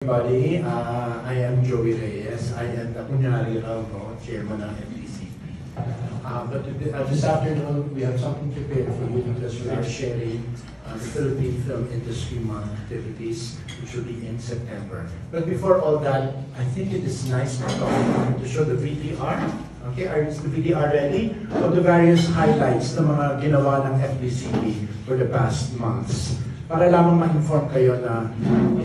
Everybody, I am Joey Reyes. I am the Kunyari Rauno, Chairman of FDCP. But this afternoon, we have something prepared for you because we are sharing the Philippine Film Industry Month activities, which will be in September. But before all that, I think it is nice to show the VTR. Okay, is the VTR ready? Of the various highlights ng mga ginawa ng FDCP for the past months. Para lamang ma-inform kayo na,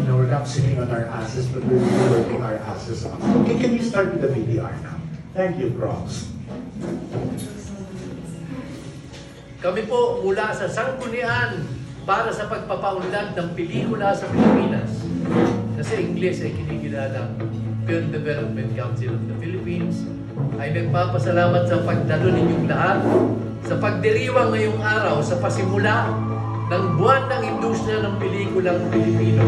we're not sitting on our asses, but we're really working our asses off. Okay, can you start with the VDR now? Thank you, Crocs. Kami po mula sa Sanggunian para sa pagpapaunlad ng pelikula sa Pilipinas. Kasi English ay kinikilalang Film Development Council of the Philippines ay nagpapasalamat sa pagdalo ninyong lahat sa pagdiriwang ngayong araw sa pasimula ng buwan ng industriya ng pelikulang Pilipino.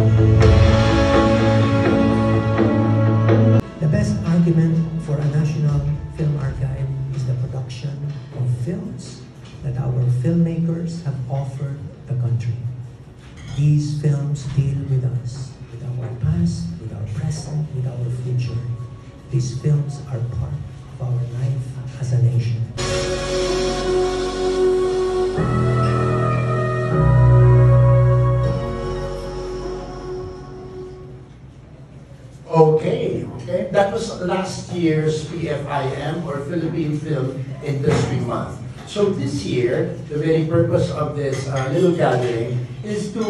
The best argument for a national film archive is the production of films that our filmmakers have offered the country. These films deal with us, with our past, with our present, with our future. These films are part of our life as a nation. Okay. That was last year's PFIM, or Philippine Film Industry Month. So this year, the very purpose of this little gathering is to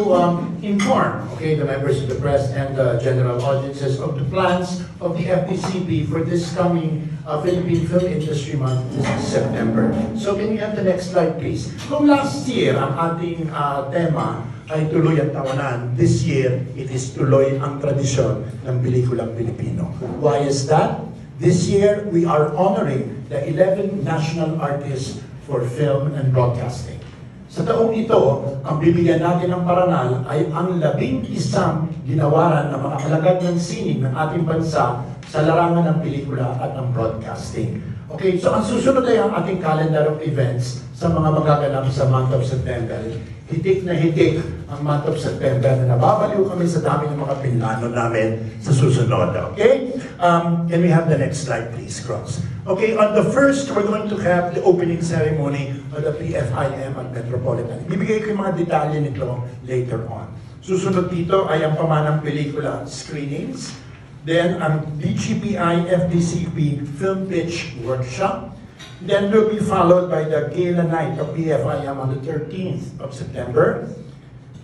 inform, the members of the press and the general audiences of the plans of the FDCP for this coming Philippine Film Industry Month this September. So can you have the next slide, please? Kung last year, ang ating tema ay tuloy ang tawanan. This year, it is tuloy ang tradisyon ng pelikulang Pilipino. Why is that? This year, we are honoring the 11 national artists for film and broadcasting. Sa taong ito, ang bibigyan natin ng paranal ay ang 11 ginawaran ng mga alagad ng sining ng ating bansa sa larangan ng pelikula at ng broadcasting. Okay, so ang susunod ay ang ating calendar of events sa mga magaganap sa month of September. Hitik na hitik ang month of September na nababaliw kami sa dami ng mga pinlano namin sa susunod. Okay? Can we have the next slide, please, Cross? Okay, on the first, we're going to have the opening ceremony of the PFIM at Metropolitan. Bibigay ko yung mga detalye nito later on. Susunod dito ay ang pamanang pelikula screenings. Then, ang DGPI FDCP Film Pitch Workshop. Then will be followed by the Gala Night of PFIM on the 13th of September.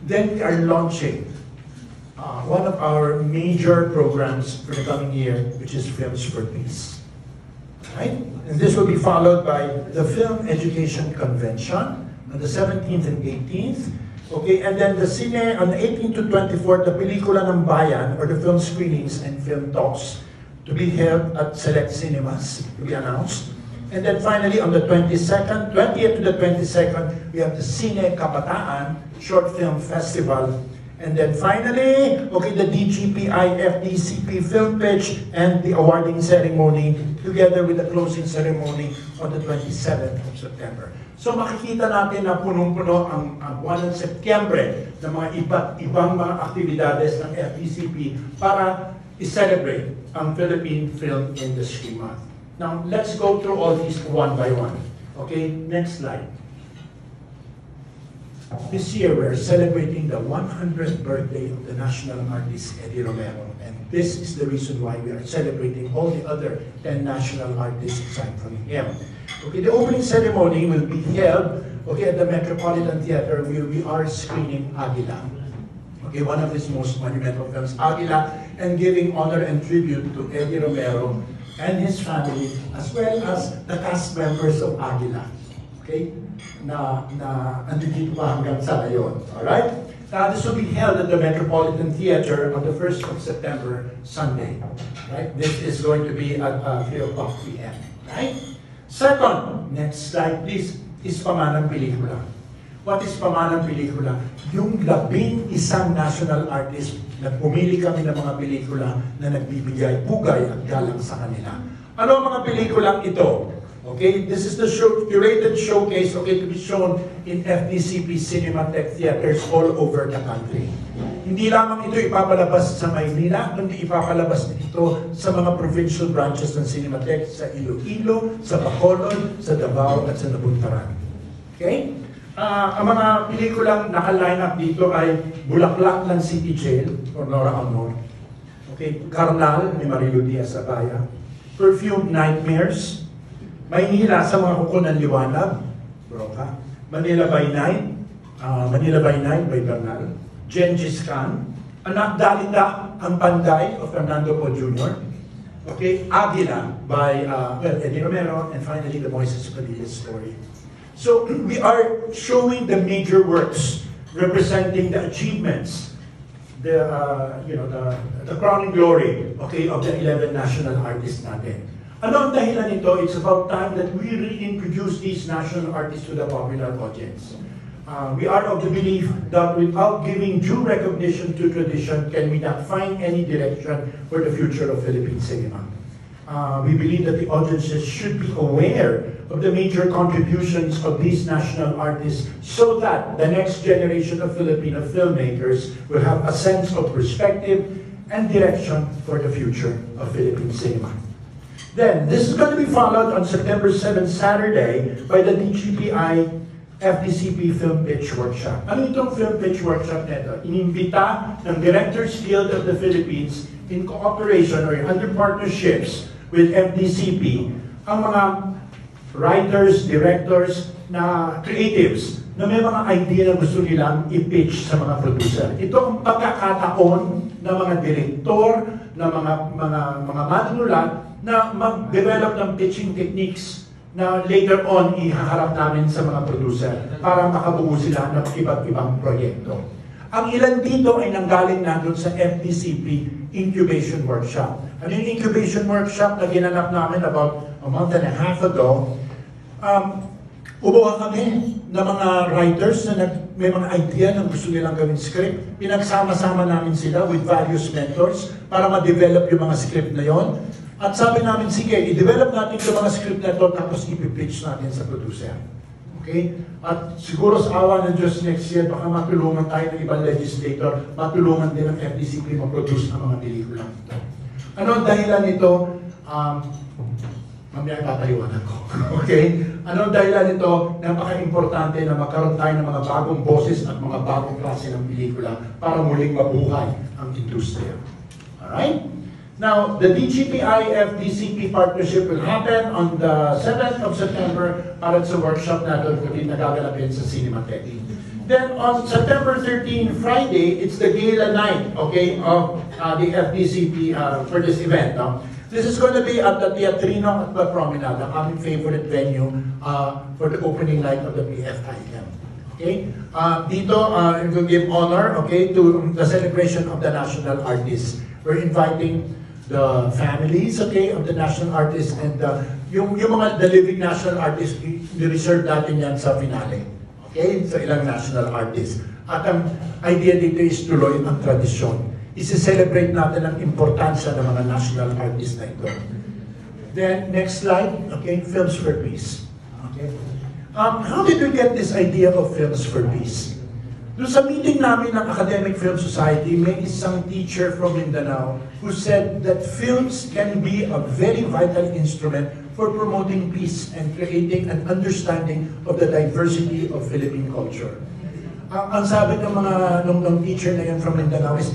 Then we are launching one of our major programs for the coming year, which is Films for Peace. Right? And this will be followed by the Film Education Convention on the 17th and 18th. Okay, and then the Cine on the 18th to 24th, the Pelikula ng Bayan, or the film screenings and film talks, to be held at select cinemas, to be announced. And then finally, on the 20th to the 22nd, we have the Cine Kabataan Short Film Festival. And then finally, the DGPI FDCP Film Pitch and the awarding ceremony, together with the closing ceremony on the 27th of September. So makikita natin na punong-puno ang buwan ng Setyembre ng mga ibang mga aktibidades ng FDCP para i-celebrate ang Philippine Film Industry Month. Now, let's go through all these one by one. Okay, next slide. This year, we're celebrating the 100th birthday of the national artist, Eddie Romero. And this is the reason why we are celebrating all the other 10 national artists aside from him. Okay, the opening ceremony will be held at the Metropolitan Theater, where we are screening Aguila. Okay, one of his most monumental films, Aguila, and giving honor and tribute to Eddie Romero and his family, as well as the cast members of Aguila. Okay? Na andito pa hanggang sa ngayon. Alright? This will be held at the Metropolitan Theater on the 1st of September, Sunday. Right? This is going to be at 3 o'clock p.m. Right? Second, next slide please, is pamanang pelikula. What is pamanang pelikula? Yung 11 national artist na pumili kami ng mga pelikula na nagbibigay pugay at galang sa kanila. Ano ang mga pelikulang ito? Okay, this is the curated showcase, to be shown in FDCP Cinematheque theaters all over the country. hindi lamang ito ipapalabas sa Maynila, kundi ipapalabas ito sa mga provincial branches ng Cinematheque sa Iloilo, sa Bacolod, sa Davao at sa Nabuntaran. Okay? Ang mga pelikulang naka-line up dito ay Bulaklak ng City Jail, or Nora Aunor. Okay? Karnal, ni Marilu Diaz-Abaya. Perfume Nightmares. Maynila sa mga kuko ng liwanag, Broca. Manila by Night by Bernal. Gengis Khan. Anak Dalita, Ang Panday of Fernando Po Jr. Okay, Aguila by Eddie Romero, and finally the Moises Padilla story. So we are showing the major works representing the achievements, the crowning glory, okay, of the 11 national artists natin. Ano ang dahilan nito? It's about time that we reintroduce these national artists to the popular audience. We are of the belief that without giving due recognition to tradition, can we not find any direction for the future of Philippine cinema. We believe that the audiences should be aware of the major contributions of these national artists so that the next generation of Filipino filmmakers will have a sense of perspective and direction for the future of Philippine cinema. Then, this is going to be followed on September 7th, Saturday, by the DGPI FDCP Film Pitch Workshop. Ano itong Film Pitch Workshop nito? Inimbita ng Directors Guild of the Philippines in cooperation or under partnerships with FDCP ang mga writers, directors, na creatives na may mga idea na gusto nilang i-pitch sa mga producer. Ito ang pagkakataon ng mga direktor, ng mga manunulat na mag-develop ng pitching techniques na later on ihaharap namin sa mga producer para makabuo sila ng iba't ibang proyekto. Ang ilan dito ay nanggaling na doon sa FDCP Incubation Workshop. Ano yung Incubation Workshop na ginanap namin about a month and a half ago? Ubuha kami ng mga writers na may mga idea na gusto nilang gawin script. Pinagsama-sama namin sila with various mentors para ma-develop yung mga script na yon. At sabi namin, sige, i-develop natin yung mga script na ito tapos i-pitch natin sa producer. Okay? At siguro sa awa ng Diyos next year, baka matulungan tayo ng ibang legislator, matulungan din ng FDCP mag-produce ng mga pelikula. Ano ang dahilan nito? Mamaya ipapaliwanag ko. Okay? Ano ang dahilan nito? Napaka-importante na magkaroon tayo ng mga bagong boses at mga bagong klase ng pelikula para muling mabuhay ang industriya. Alright? Now, the DGPI-FDCP partnership will happen on the 7th of September para sa workshop na doon kung nagagalapin sa Cinematheque. Then on September 13, Friday, it's the gala night, okay, of the FDCP for this event. This is going to be at the Teatrino at the Promenade, ang aming favorite venue for the opening night of the PFIM. Okay? Dito, it will give honor, okay, to the celebration of the national artists. We're inviting the families, okay, of the national artists and yung mga the living national artists, i-reserve natin yan sa finale. Okay? Sa ilang national artists. At ang idea dito is tuloy ang tradisyon. Isi-celebrate natin ang importansya ng mga national artists na ito. Then, next slide, okay, Films for Peace. Okay. How did we get this idea of Films for Peace? Doon sa meeting namin ng Academic Film Society, may isang teacher from Mindanao who said that films can be a very vital instrument for promoting peace and creating an understanding of the diversity of Philippine culture. Ang sabi ng mga nung teacher na yan from Mindanao is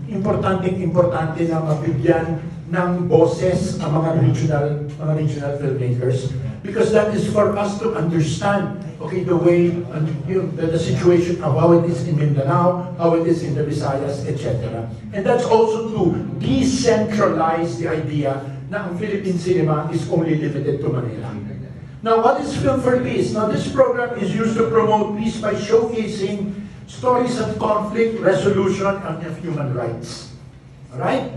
importante na mabigyan ng boses ang mga regional filmmakers because that is for us to understand, okay, the way the situation of how it is in Mindanao, how it is in the Visayas, etc. And that's also to decentralize the idea na ang Philippine cinema is only limited to Manila. Now, what is Film for Peace? Now, this program is used to promote peace by showcasing stories of conflict, resolution, and of human rights. Alright?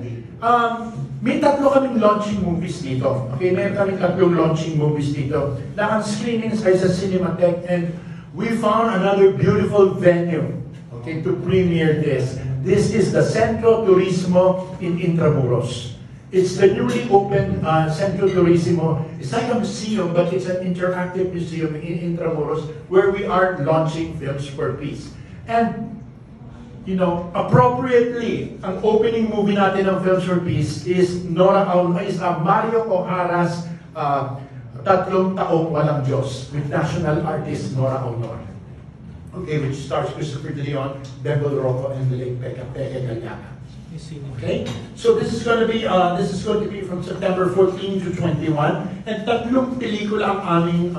May tatlo kaming launching movies dito. Okay, may kaming tatlong launching movies dito. Na ang screenings ay sa Cinematheque and we found another beautiful venue, okay, to premiere this. This is the Centro Turismo in Intramuros. It's the newly opened Centro Turismo. It's like a museum, but it's an interactive museum in Intramuros where we are launching Films for Peace. And appropriately, ang opening movie natin ng Films for Peace is Mario O'Hara's Tatlong Taong Walang Diyos with national artist Nora Honor. Okay, which stars Christopher De Leon, Bebel Rocco, and the late Peke Galiaga. Okay, so this is going to be from September 14 to 21, and tatlong pelikula ang aming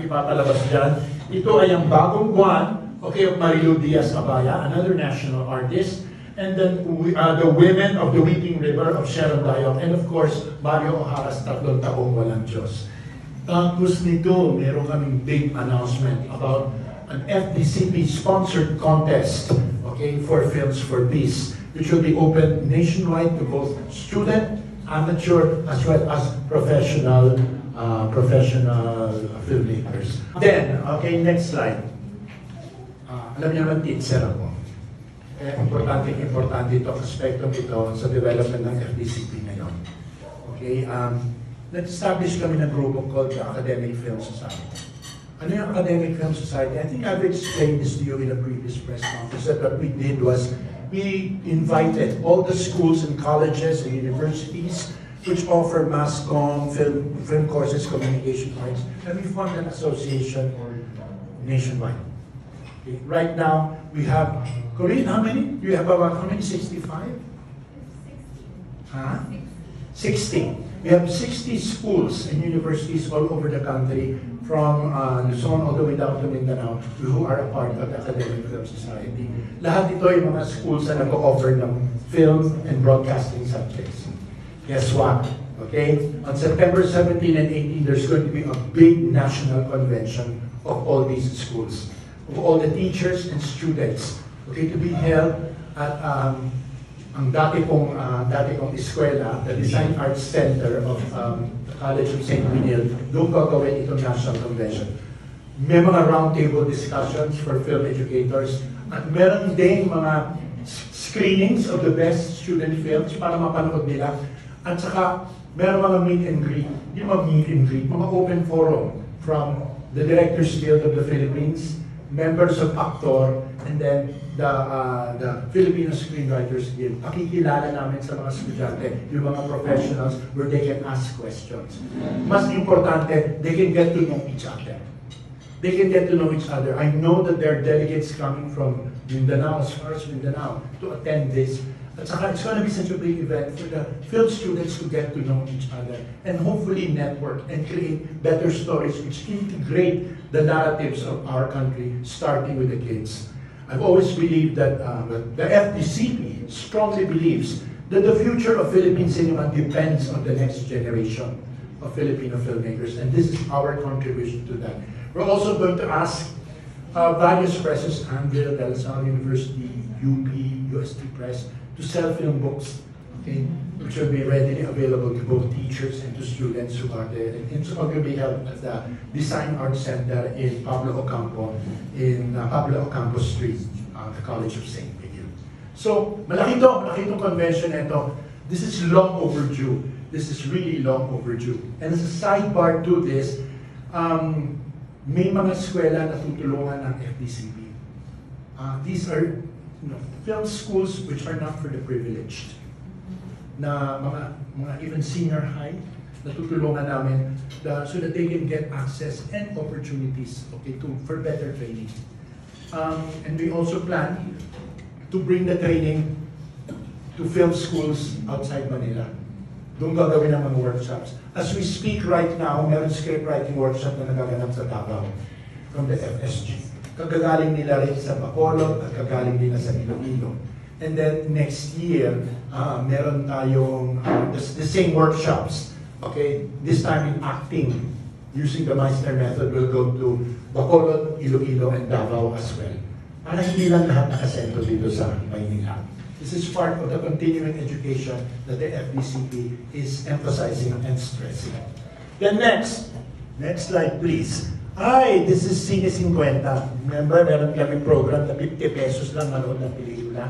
ipapalabas diyan. Ito ay ang Bagong Buwan, okay, of Marilu Diaz-Abaya, another national artist, and then The Women of the Weeping River of Sharon Diop, and of course Mario O'Hara's Tatlong Taong Walang Diyos. Tapos nito, meron kaming big announcement about an FDCP-sponsored contest, okay, for Films for Peace, which will be open nationwide to both student, amateur, as well as professional filmmakers. Then, okay, next slide. Alam niyo naman, teacher ako. Importante ito, aspektong ito sa development ng FDCP ngayon. Okay, nag-establish kami ng grupo called the Academic Film Society. Ano yung Academic Film Society? I think I've explained this to you in a previous press conference that what we did was we invited all the schools and colleges and universities which offer mass comm, film courses, communication arts, and we formed an association nationwide. Okay. Right now, we have, Corinne, how many? You have about how many? 65? 60. We have 60 schools and universities all over the country, from Luzon all the way down to Mindanao, who are a part of the Academic Film Society. Lahat ito ay mga schools na nag-offer ng film and broadcasting subjects. Guess what? Okay? On September 17 and 18, there's going to be a big national convention of all these schools, of all the teachers and students, okay, to be held at ang dati kong eskwela, the Design Arts Center of the College of St. Benil. Doon gagawin itong national convention. May mga roundtable discussions for film educators, at meron din mga screenings of the best student films para mapanood nila. At saka meron mga meet and greet, hindi mga meet and greet, mga open forum from the Directors Guild of the Philippines, members of Actor, and then the Filipino Screenwriters Guild. Pakikilala namin sa mga estudyante, yung mga professionals, where they can ask questions. Mas importante, they can get to know each other. They can get to know each other. I know that there are delegates coming from Mindanao, as far as Mindanao, to attend this. At saka, it's going to be such a big event for the film students to get to know each other and hopefully network and create better stories which integrate the narratives of our country, starting with the kids. I've always believed that the FDCP strongly believes that the future of Philippine cinema depends on the next generation of Filipino filmmakers, and this is our contribution to that. We're also going to ask various presses, Andrea, Del Salle University, UP, UST Press, to sell film books, okay, which will be readily available to both teachers and to students who are there. And it's going to be held at the Design Arts Center in Pablo Ocampo Street, the College of St. Benil. So, malaki itong convention ito. This is long overdue. This is really long overdue. And as a sidebar to this, may mga eskwela na tutulungan ng FDCP. These are film schools which are not for the privileged. Na mga even senior high, na tutulungan namin so that they can get access and opportunities, okay, for better training. And we also plan to bring the training to film schools outside Manila. Doon gagawin ng mga workshops. As we speak right now, meron script writing workshop na nagaganap sa Davao from the FSG. Kagagaling nila rin sa Bacolod at kagaling nila sa Iloilo. And then next year, meron tayong the same workshops. Okay, this time in acting, using the Meister method, we'll go to Bacolod, Iloilo, and Davao as well. Para hindi lang lahat nakasento dito sa Maynila. This is part of the continuing education that the FDCP is emphasizing and stressing. Then next slide please. This is Cine 50. Remember, meron kami program na 50 pesos lang manood ng pelikula.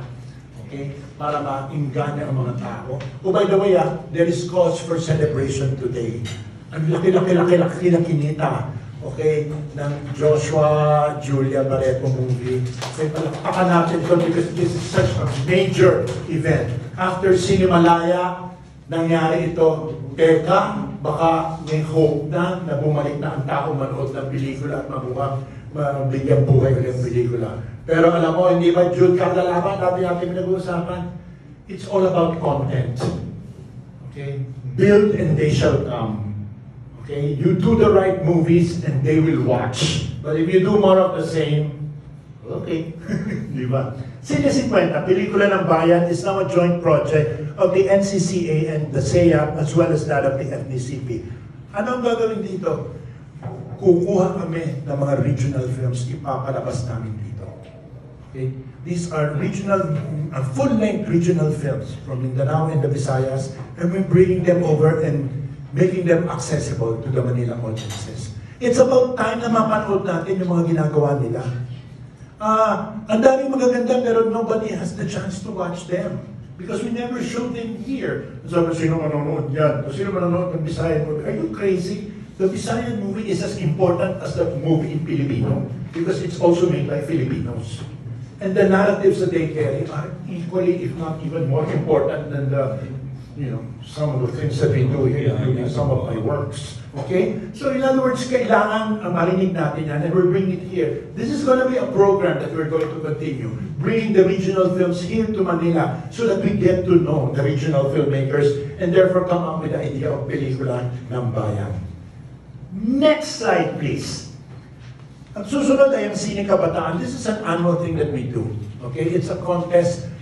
Okay? Para mainggan ang mga tao. Oh, by the way, there is cause for celebration today. Ang laki na kinita. okay, ng Joshua Julia Barreto movie. Okay, palakpakan natin ito because this is such a major event. After Cinemalaya, nangyari ito, teka, baka may hope na bumalik na ang tao manood ng pelikula at mabigyan buhay ulit ang pelikula. Pero alam mo, hindi ba Jude Cardalaman, natin pinag-uusapan? It's all about content. Okay? Build and they shall come. Okay, you do the right movies and they will watch. But if you do more of the same, okay. Di ba? Cine 50, Pelikula ng Bayan, is now a joint project of the NCCA and the SEAP as well as that of the FDCP. Anong gagawin dito? Kukuha kami ng mga regional films, ipapalabas namin dito. Okay? These are regional, full-length regional films from Mindanao and the Visayas, and we're bringing them over and making them accessible to the Manila audiences. It's about time na mapanood natin yung mga ginagawa nila. Ang daming magaganda pero nobody has the chance to watch them because we never show them here. Sabi, sino manonood yan? Sino manonood ng Visayan movie? Are you crazy? The Visayan movie is as important as the movie in Filipino because it's also made by Filipinos. And the narratives that they carry are equally, if not even more important than the some of the things that we do here, including some of my works. Okay? So in other words, kailangan marinig natin yan and we're bringing it here. This is going to be a program that we're going to continue. Bringing the regional films here to Manila so that we get to know the regional filmmakers and therefore come up with the idea of Pelikula ng Bayan. Next slide, please. Ang susunod ay ang Sine Kabataan. This is an annual thing that we do. Okay? It's a contest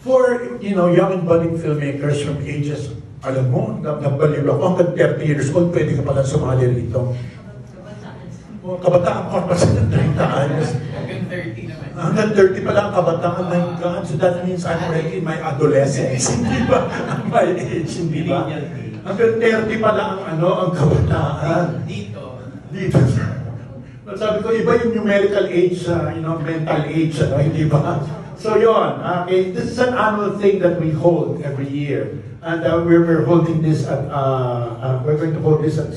for, young and budding filmmakers from ages, alam mo, nabaliw ako, hanggang 30 years old, pwede ka pala sumali rito. Kabataan pa sa 30 anos. Hanggang 30 naman. Hanggang 30 pala ang kabataan, my God. So that means I'm already in my adolescence, hindi ba? My age, hindi ba? Hanggang 30 pala ang kabataan. Dito. Sabi ko, iba yung numerical age, mental age, hindi ba? So yon, okay, this is an annual thing that we hold every year. And we're holding this at, we're going to hold this at,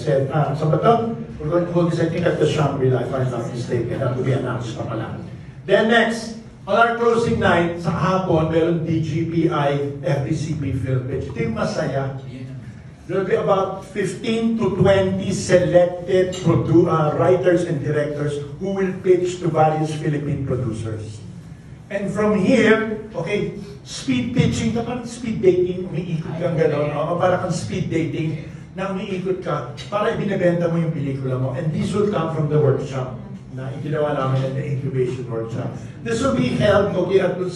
Sabaton? We're going to hold this, I think, at the Shangri-La, if I'm not mistaken. That will be announced pa pala. Then next, on our closing night, sa hapon, meron DGPI FDCP Film Pitch. Ito yung masaya. There will be about 15 to 20 selected writers and directors who will pitch to various Philippine producers. And from here, okay, speed pitching, parang speed dating, umiikot kang gano'n, o parang kang speed dating na umiikot ka para ibinibenta mo yung pelikula mo. And this will come from the workshop na iginawa namin at the incubation workshop. This will be held, okay, at the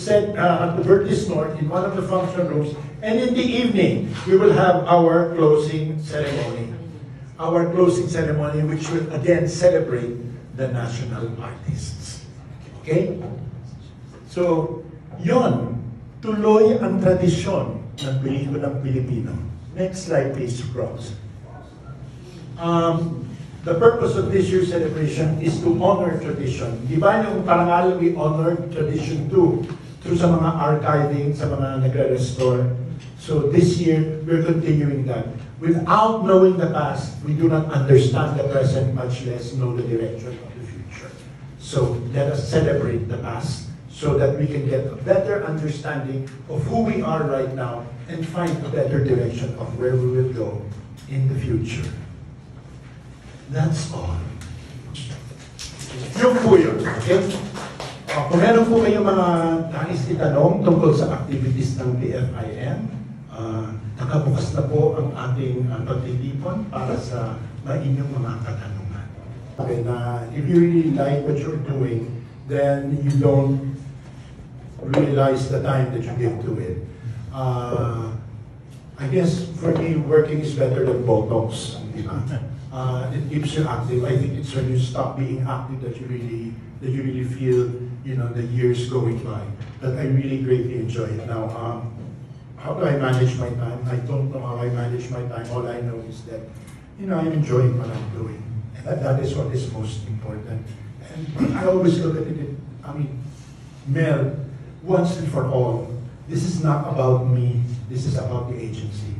Vertis North in one of the function rooms. And in the evening, we will have our closing ceremony. Our closing ceremony, which will again celebrate the national artists. Okay? So, yon, tuloy ang tradisyon ng pelikulang Pilipino. Next slide, please, Ross. The purpose of this year's celebration is to honor tradition. Di ba yung parangal, we honor tradition too, through sa mga archiving, sa mga nagre-restore. So this year, we're continuing that. Without knowing the past, we do not understand the present, much less know the direction of the future. So let us celebrate the past, so that we can get a better understanding of who we are right now and find a better direction of where we will go in the future. That's all. Yung po yun, okay? Kung meron po kayong mga nais itanong tungkol sa activities ng PFIM, nakabukas na po ang ating pagtitipon para sa inyong mga katanungan. Okay, na if you really like what you're doing, then you don't realize the time that you give to it. I guess for me, working is better than Botox. It keeps you active. I think it's when you stop being active that you really feel, the years going by. That I really greatly enjoy it. Now, how do I manage my time? I don't know how I manage my time. All I know is that, I'm enjoying what I'm doing. And that is what is most important. And I always look at it, Mel, once and for all, this is not about me, this is about the agency.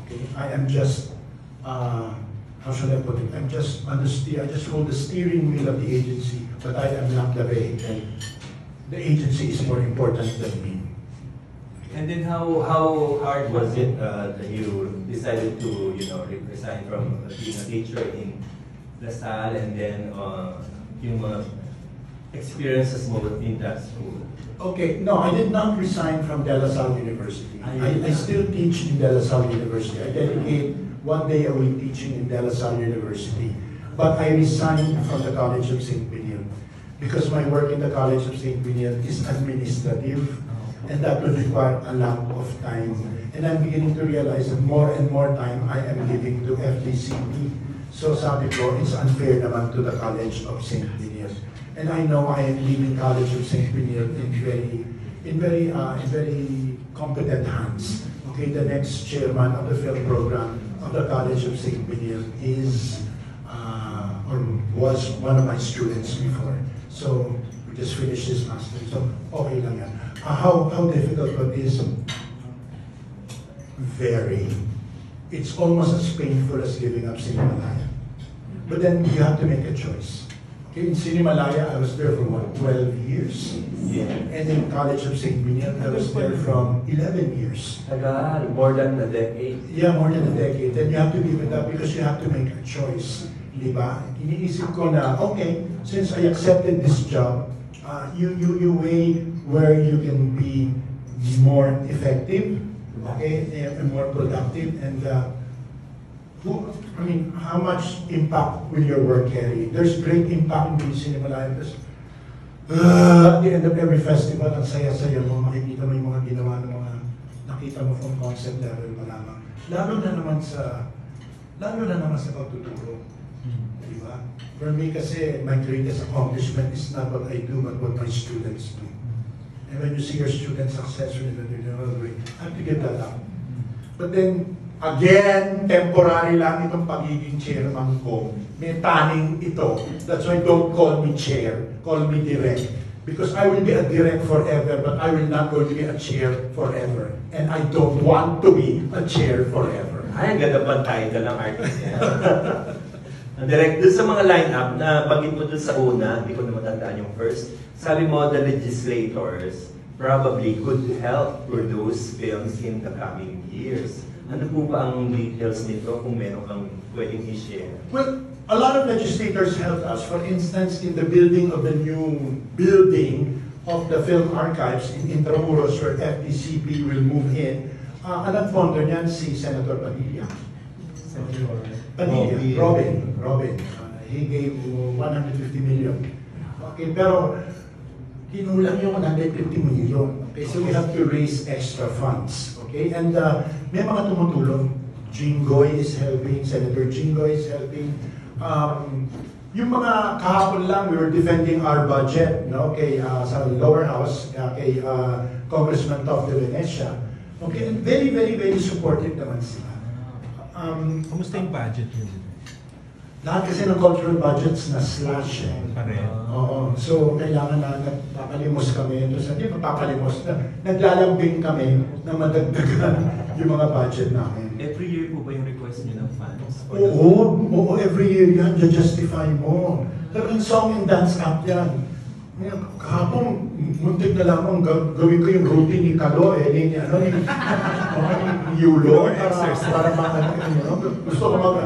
Okay? I am just how should I put it? I'm just on the I just hold the steering wheel of the agency, but I am not the way. And the agency is more important than me. And then how hard was it that you decided to resign from being a teacher in LaSalle and then yung mga experiences mo in that school? Okay, no, I did not resign from De La Salle University. I still teach in De La Salle University. I dedicate 1 day a week teaching in De La Salle University. But I resigned from the College of St. Pinion because my work in the College of St. Pinion is administrative, and that will require a lot of time. And I'm beginning to realize that more and more time I am giving to FDCP. So sabi ko, it's unfair naman to the College of St. Pinion. And I know I am leaving College of St. Pinion in very competent hands. Okay, the next chairman of the film program of the College of St. Pinion is or was one of my students before. So we just finished his master's. So okay lang yan. How difficult it is? Very. It's almost as painful as giving up Sinimalaya. But then you have to make a choice. Okay, in Sinimalaya, I was there for 12 years. Yeah. And in College of St. Pinion, I was there from 11 years. Tagal, more than a decade. Yeah, more than a decade. Then you have to give it up because you have to make a choice. Diba? Iniisip ko na, okay, since I accepted this job, you weigh where you can be more effective, okay, and more productive, and how much impact will your work carry? There's great impact in Sinimalaya because at the end of every festival, ang saya-saya mo, makikita mo yung mga ginawa ng mga nakita mo from concept level pa lamang. Lalo na naman sa pagtuturo. Diba? For me kasi, my greatest accomplishment is not what I do, but what my students do. And when you see your students successful in the way, I have to give that up. But then, again, temporary lang itong pagiging chairman ko. May taning ito. That's why don't call me chair, call me direct. Because I will be a direct forever, but I will not going to be a chair forever. And I don't want to be a chair forever. Ay, ang ganda pa title ng artist niya. Ang direct, dun sa mga line-up na banggit mo dun sa una, hindi ko na matandaan yung first, sabi mo, the legislators probably could help produce films in the coming years. Ano po ba ang details nito kung meron kang pwedeng i-share? Well, a lot of legislators helped us. For instance, in the building of the new building of the Film Archives in Intramuros, where FDCP will move in, ang nag-founder niyan si Senator Padilla. Robin. He gave 150 million. Okay, pero kinulang yung 150 million. Okay, so we have to raise extra funds. Okay, and may mga tumutulong. Jinggoy is helping, Senator Jinggoy is helping. Yung mga kahapon lang, we were defending our budget, no, kay sa lower house, kay Congressman Tof de Venecia. Okay, and very, very, very supportive naman sila. Kamusta yung budget niyo? Lahat kasi ng cultural budgets na slash eh. Oo. So, kailangan na nagpapalimos kami. Hindi papalimos na. Naglalambing kami na madagdagan yung mga budget namin. Every year po ba yung request niyo ng funds? Oo, every year yan. Justify mo. Pero yung song and dance app yan. Kahapon, muntik na lamang gawin ko yung routine ni Kalo, ni Yulo, para gusto ko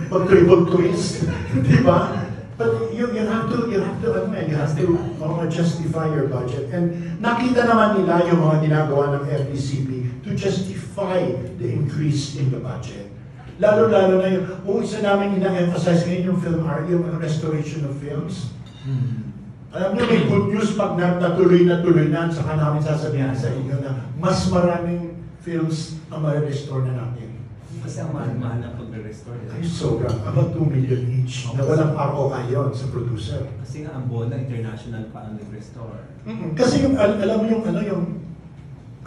mag-triple twist, di ba? But you have to justify your budget. And nakita naman nila yung mga ginagawa ng FDCP to justify the increase in the budget. Lalo-lalo na yung, isa namin ina-emphasize ngayon yung film art, yung restoration of films. Alam niyo, may good news pag natuloy na, saka namin sasabihin sa inyo na mas maraming films ang ma-restore na natin. Kasi ang mahal na pag-restore. Ay, sobrang. About 2 million each. Na walang ROI yun sa producer. Kasi nga ang Bona International pa ang nag-restore. Kasi yung, alam mo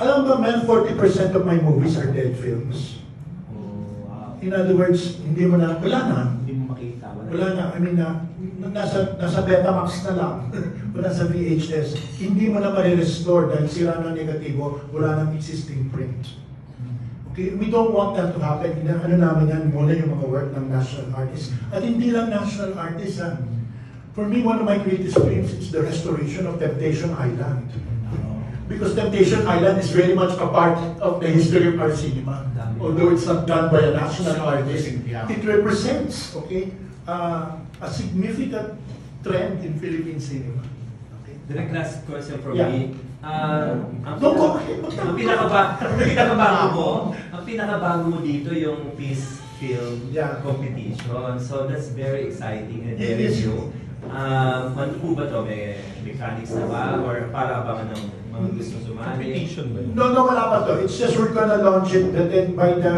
alam ba, man, 40% of my movies are dead films. Oh, wow. In other words, wala na. Hindi mo makita. Wala na. I mean, nasa Betamax na lang. Wala sa VHS. Hindi mo na ma-restore dahil sira na negatibo, wala nang existing print. Okay, we don't want that to happen. Ano namin yan, muna yung mga work ng national artists. At hindi lang national artists, ha. For me, one of my greatest dreams is the restoration of Temptation Island. Because Temptation Island is very much a part of the history of our cinema. Although it's not done by a national artist, it represents, okay, a significant trend in Philippine cinema. Okay? The last question from Yeah. me. Ang Go pinakabago mo dito yung Peace Film Yeah. competition. So that's very exciting and It very is. new. Ano po ba to? May mechanics na ba? Or para abangan ng mga gusto sumali? Competition ba yun? No, wala pa to. It's just we're gonna launch it, and then by the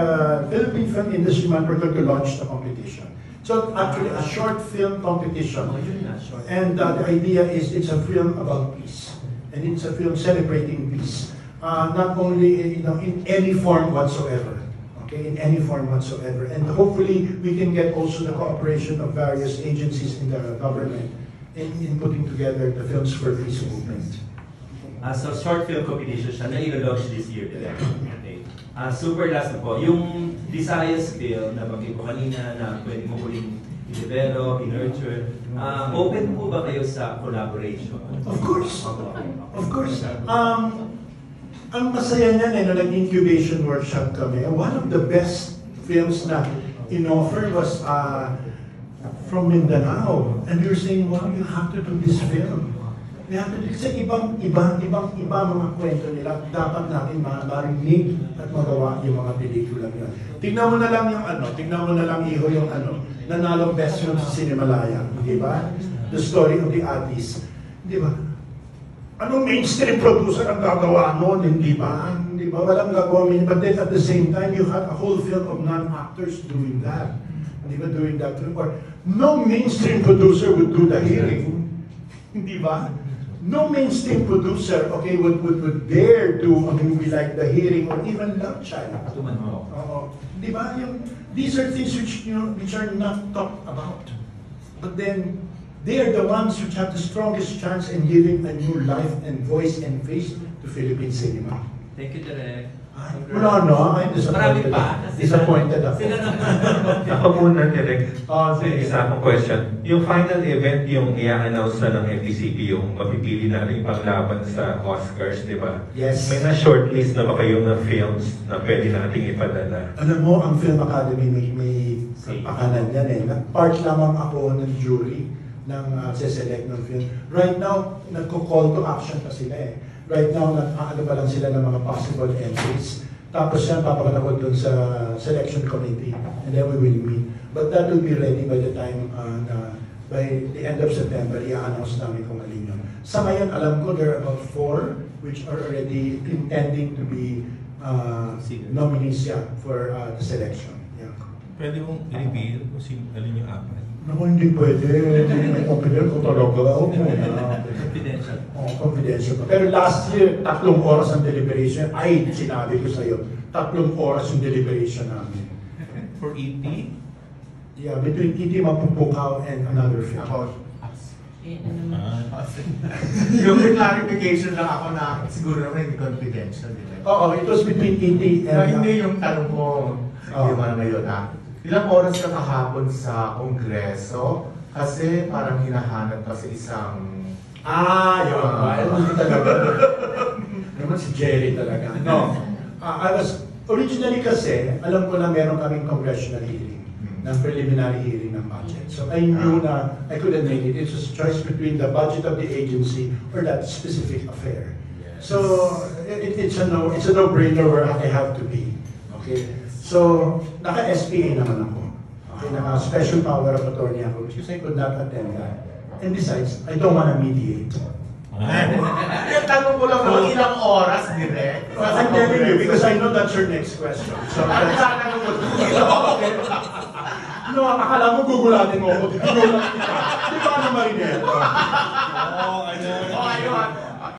Philippine Film Industry Month, we're going to launch the competition. So actually, a short film competition. Oh, yun na, short. And the idea is it's a film about peace. And it's a film celebrating peace. Not only in any form whatsoever. Okay, in any form whatsoever. And hopefully we can get also the cooperation of various agencies in the government in putting together the Films for Peace movement. So short film competition siya na i-launch this year. Okay. Super last na po. Yung Visayas film na bagay ko kanina na pwede mo huling i-develop, i-nurture. Open po ba kayo sa collaboration? Of course. Of course. Ang masaya niyan nung nag-incubation workshop kami, one of the best films na in-offer was from Mindanao. And we were saying, wow, you have to do this film. We have to do, kasi ibang mga kwento nila, dapat natin marinig at magawa yung mga pelikula yun. Tingnan mo na lang Iho, yung nanalong best film sa Cinemalaya, di ba? The Story of the Addis, di ba? Anong mainstream producer ang gagawa noon, hindi ba? Hindi ba? Walang gagawa. But then at the same time, you had a whole film of non-actors doing that. Hindi ba? Doing that film. Or no mainstream producer would do The Hearing. Hindi ba? No mainstream producer, okay, would dare do a movie like The Hearing or even Love Child. Di ba? These are things which are not talked about. But then, they are the ones which have the strongest chance in giving a new life and voice and face to Philippine cinema. Thank you, Direk. I'm disappointed. Marami pa. Disappointed ako. Ako muna, Direk. Isa akong question. Yung final event, yung i-announce na ng FECP, yung mapipili na rin panglaban sa Oscars, di ba? Yes. May na-shortlist na ba kayo ng films na pwede nating ipadala? Alam mo, ang Film Academy may pakanan yan eh. Part lamang ako ng jury ng select ng film. Right now, nagko-call to action pa sila eh. Right now, ano pa lang sila ng mga possible entries. Tapos yan, papakalakot dun sa selection committee. And then we will meet. But that will be ready by the time, by the end of September, i-announce namin kung alin yun. Sa ngayon, alam ko, there are about 4 which are already intending to be nominees for the selection. Yeah. Pwede mong i-reveal kung alin yung apat? Naku, hindi pwede. May confidential ko talaga. Confidential. Confidential. Pero last year, 3 oras ang deliberation. Ay, sinabi ko sa'yo, 3 oras yung deliberation namin. For E.T.? Yeah, between E.T. Mapupukaw and another film. Yung clarification lang ako na siguro naman hindi confidential. Oo, it was between E.T. and... Hindi yung tanong mo, hindi mo ngayon ha. Ilang oras ka kahapon sa Kongreso kasi parang hinahanap ka sa isang... Yun. Hindi talaga. Naman si Jerry talaga. No. I was... Originally kasi, alam ko na meron kaming congressional hearing, ng preliminary hearing ng budget. So I knew na I couldn't make it. It was a choice between the budget of the agency or that specific affair. So it's a no-brainer where I have to be. Okay? So, naka-SPA naman ako. Okay, naka-special power of attorney ako, which is I could not attend that. And besides, I don't want to mediate. Yung tanong ko lang naman ilang oras, direct. I'm telling you, because I know that's your next question. So, Ang tanong mo, no, akala mo gugulatin mo ako. Di ba na Marinero? ayun.